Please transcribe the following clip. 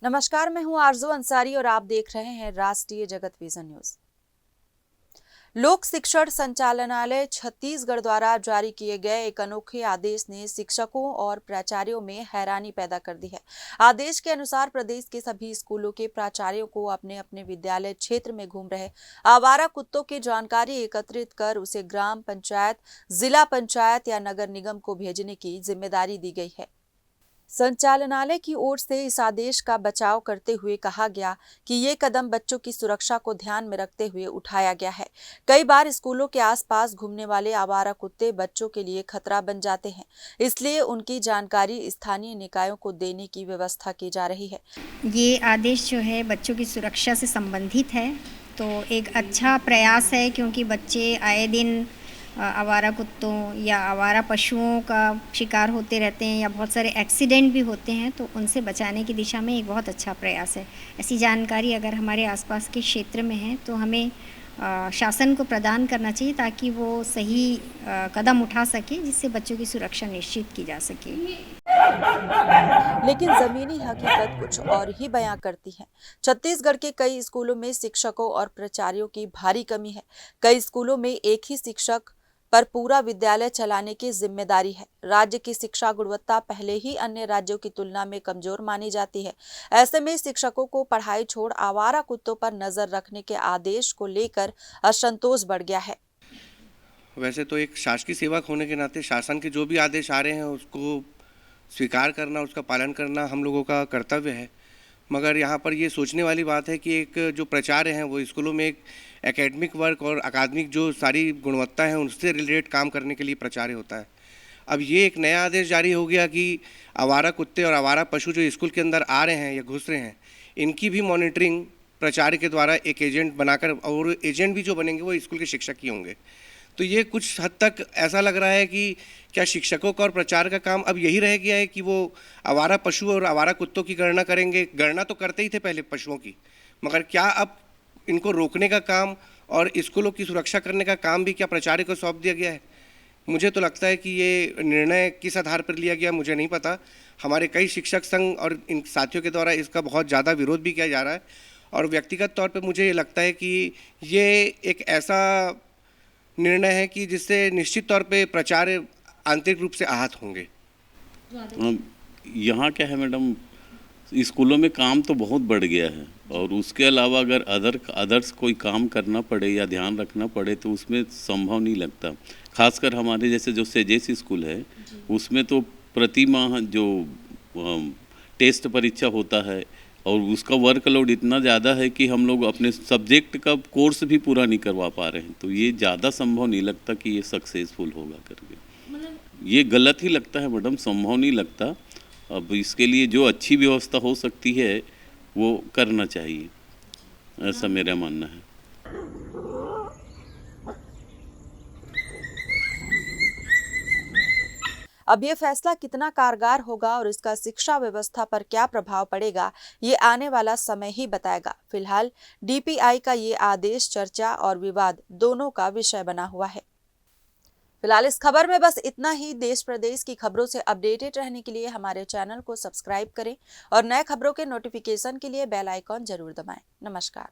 नमस्कार, मैं हूं आरजू अंसारी और आप देख रहे हैं राष्ट्रीय जगत विजन न्यूज। लोक शिक्षण संचालनालय छत्तीसगढ़ द्वारा जारी किए गए एक अनोखे आदेश ने शिक्षकों और प्राचार्यों में हैरानी पैदा कर दी है। आदेश के अनुसार प्रदेश के सभी स्कूलों के प्राचार्यों को अपने अपने विद्यालय क्षेत्र में घूम रहे आवारा कुत्तों की जानकारी एकत्रित कर उसे ग्राम पंचायत, जिला पंचायत या नगर निगम को भेजने की जिम्मेदारी दी गई है। संचालनालय की ओर से इस आदेश का बचाव करते हुए कहा गया कि ये कदम बच्चों की सुरक्षा को ध्यान में रखते हुए उठाया गया है। कई बार स्कूलों के आसपास घूमने वाले आवारा कुत्ते बच्चों के लिए खतरा बन जाते हैं, इसलिए उनकी जानकारी स्थानीय निकायों को देने की व्यवस्था की जा रही है। ये आदेश जो है बच्चों की सुरक्षा से संबंधित है, तो एक अच्छा प्रयास है क्योंकि बच्चे आए दिन आवारा कुत्तों या आवारा पशुओं का शिकार होते रहते हैं या बहुत सारे एक्सीडेंट भी होते हैं, तो उनसे बचाने की दिशा में एक बहुत अच्छा प्रयास है। ऐसी जानकारी अगर हमारे आसपास के क्षेत्र में है तो हमें शासन को प्रदान करना चाहिए ताकि वो सही कदम उठा सके जिससे बच्चों की सुरक्षा निश्चित की जा सके। लेकिन जमीनी हकीकत कुछ और ही बयां करती है। छत्तीसगढ़ के कई स्कूलों में शिक्षकों और प्राचार्यों की भारी कमी है। कई स्कूलों में एक ही शिक्षक पर पूरा विद्यालय चलाने की जिम्मेदारी है। राज्य की शिक्षा गुणवत्ता पहले ही अन्य राज्यों की तुलना में कमजोर मानी जाती है। ऐसे में शिक्षकों को पढ़ाई छोड़ आवारा कुत्तों पर नजर रखने के आदेश को लेकर असंतोष बढ़ गया है। वैसे तो एक शासकीय सेवक होने के नाते शासन के जो भी आदेश आ रहे हैं उसको स्वीकार करना, उसका पालन करना हम लोगों का कर्तव्य है। मगर यहाँ पर ये सोचने वाली बात है कि एक जो प्राचार्य हैं वो स्कूलों में एक एकेडमिक वर्क और अकादमिक जो सारी गुणवत्ता है उनसे रिलेटेड काम करने के लिए प्राचार्य होता है। अब ये एक नया आदेश जारी हो गया कि आवारा कुत्ते और आवारा पशु जो स्कूल के अंदर आ रहे हैं या घुस रहे हैं, इनकी भी मॉनिटरिंग प्राचार्य के द्वारा एक एजेंट बनाकर, और एजेंट भी जो बनेंगे वो स्कूल के शिक्षक ही होंगे। तो ये कुछ हद तक ऐसा लग रहा है कि क्या शिक्षकों का और प्राचार्य का काम अब यही रह गया है कि वो आवारा पशु और आवारा कुत्तों की गणना करेंगे। गणना तो करते ही थे पहले पशुओं की, मगर क्या अब इनको रोकने का काम और स्कूलों की सुरक्षा करने का काम भी क्या प्राचार्य को सौंप दिया गया है? मुझे तो लगता है कि ये निर्णय किस आधार पर लिया गया मुझे नहीं पता। हमारे कई शिक्षक संघ और इन साथियों के द्वारा इसका बहुत ज़्यादा विरोध भी किया जा रहा है, और व्यक्तिगत तौर पर मुझे ये लगता है कि ये एक ऐसा निर्णय है कि जिससे निश्चित तौर पे प्राचार्य आंतरिक रूप से आहत होंगे। यहाँ क्या है मैडम, स्कूलों में काम तो बहुत बढ़ गया है, और उसके अलावा अगर अदर्स कोई काम करना पड़े या ध्यान रखना पड़े तो उसमें संभव नहीं लगता। खासकर हमारे जैसे जो सेजेस स्कूल है उसमें तो प्रति माह जो टेस्ट परीक्षा होता है और उसका वर्कलोड इतना ज़्यादा है कि हम लोग अपने सब्जेक्ट का कोर्स भी पूरा नहीं करवा पा रहे हैं। तो ये ज़्यादा संभव नहीं लगता कि ये सक्सेसफुल होगा करके, ये गलत ही लगता है मैडम, संभव नहीं लगता। अब इसके लिए जो अच्छी व्यवस्था हो सकती है वो करना चाहिए, ऐसा मेरा मानना है। अब ये फैसला कितना कारगर होगा और इसका शिक्षा व्यवस्था पर क्या प्रभाव पड़ेगा, ये आने वाला समय ही बताएगा। फिलहाल डीपीआई का ये आदेश चर्चा और विवाद दोनों का विषय बना हुआ है। फिलहाल इस खबर में बस इतना ही। देश प्रदेश की खबरों से अपडेटेड रहने के लिए हमारे चैनल को सब्सक्राइब करें और नए खबरों के नोटिफिकेशन के लिए बेल आइकॉन जरूर दबाएं। नमस्कार।